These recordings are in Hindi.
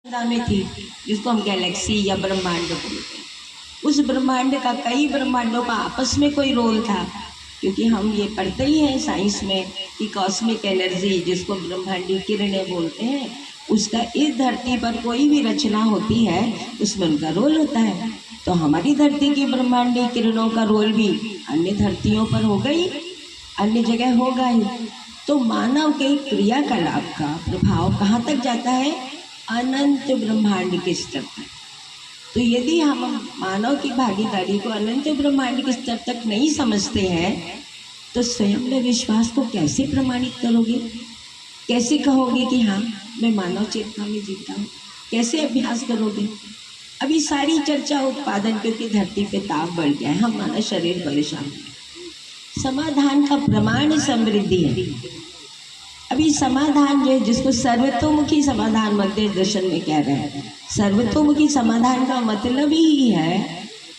में थी, जिसको हम गैलेक्सी या ब्रह्मांड बोलते हैं। उस ब्रह्मांड का कई ब्रह्मांडों का आपस में कोई रोल था, क्योंकि हम ये पढ़ते ही हैं साइंस में कि कॉस्मिक एनर्जी, जिसको ब्रह्मांडीय किरणें बोलते हैं, उसका इस धरती पर कोई भी रचना होती है उसमें उनका रोल होता है। तो हमारी धरती की ब्रह्मांडीय किरणों का रोल भी अन्य धरतियों पर होगा ही, अन्य जगह होगा ही। तो मानव के क्रियाकलाप का प्रभाव कहाँ तक जाता है? अनंत ब्रह्मांड के स्तर तक। तो यदि हम मानव की भागीदारी को अनंत ब्रह्मांड के स्तर तक नहीं समझते हैं, तो स्वयं में विश्वास को कैसे प्रमाणित करोगे? कैसे कहोगे कि हाँ मैं मानव चेतना में जीता हूँ? कैसे अभ्यास करोगे? अभी सारी चर्चा उत्पादन, क्योंकि धरती पे ताप बढ़ गया है, हमारा शरीर परेशान है। समाधान का प्रमाण समृद्धि है। अभी समाधान जो है, जिसको सर्वतोमुखी समाधान मध्य दर्शन में कह रहे हैं, सर्वतोमुखी समाधान का मतलब ही है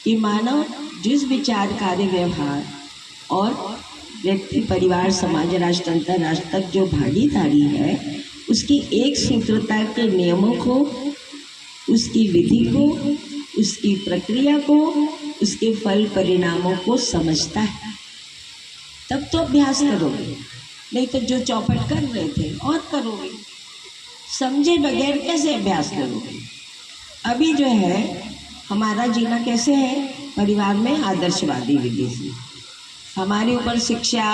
कि मानव जिस विचार, कार्य, व्यवहार और व्यक्ति, परिवार, समाज, राष्ट्र, अंतरराष्ट्र तक जो भागीदारी है, उसकी एक सूत्रता के नियमों को, उसकी विधि को, उसकी प्रक्रिया को, उसके फल परिणामों को समझता है। तब तो अभ्यास करोगे, नहीं तो जो चौपट कर रहे थे और करोगे। समझे बगैर कैसे अभ्यास करोगे? अभी जो है हमारा जीना कैसे है? परिवार में आदर्शवादी विधि से। हमारे ऊपर शिक्षा,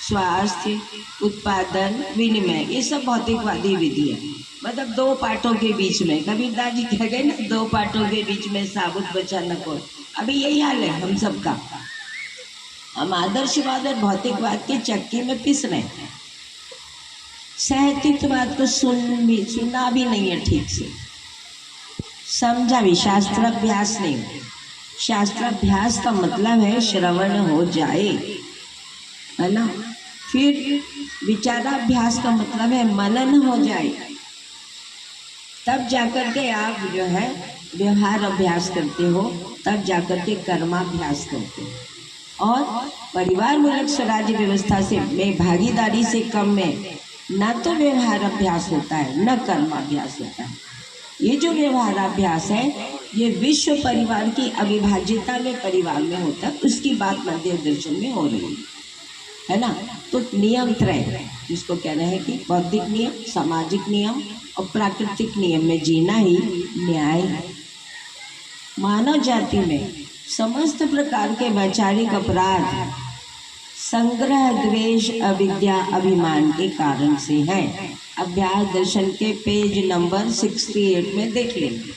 स्वास्थ्य, उत्पादन, विनिमय, ये सब भौतिकवादी विधि है। मतलब दो पाटों के बीच में, कबीरदास जी कह गए ना, दो पाटों के बीच में साबुत बचा न कोई। अभी यही हाल है हम सबका। हम आदर्शवाद और भौतिकवाद के चक्की में पिस रहे हैं। सहतित्ववाद को सुना भी नहीं है ठीक से, समझा भी, शास्त्राभ्यास नहीं। शास्त्राभ्यास का मतलब है श्रवण हो जाए, है ना। फिर विचाराभ्यास का मतलब है मनन हो जाए, तब जाकर के आप जो है व्यवहार अभ्यास करते हो, तब जाकर के कर्माभ्यास करते हो। और परिवार मूलक स्वराज्य व्यवस्था से में भागीदारी से कम में न तो व्यवहार अभ्यास होता है, न कर्माभ्यास होता है। ये जो व्यवहाराभ्यास है, ये विश्व परिवार की अविभाज्यता में परिवार में होता है, उसकी बात मध्य दर्शन में हो रही है ना। तो नियम त्रय, जिसको कह रहे हैं कि बौद्धिक नियम, सामाजिक नियम और प्राकृतिक नियम में जीना ही न्याय है। मानव जाति में समस्त प्रकार के वैचारिक अपराध संग्रह, द्वेष, अविद्या, अभिमान के कारण से है। अभ्यास दर्शन के पेज नंबर 68 में देख लेंगे।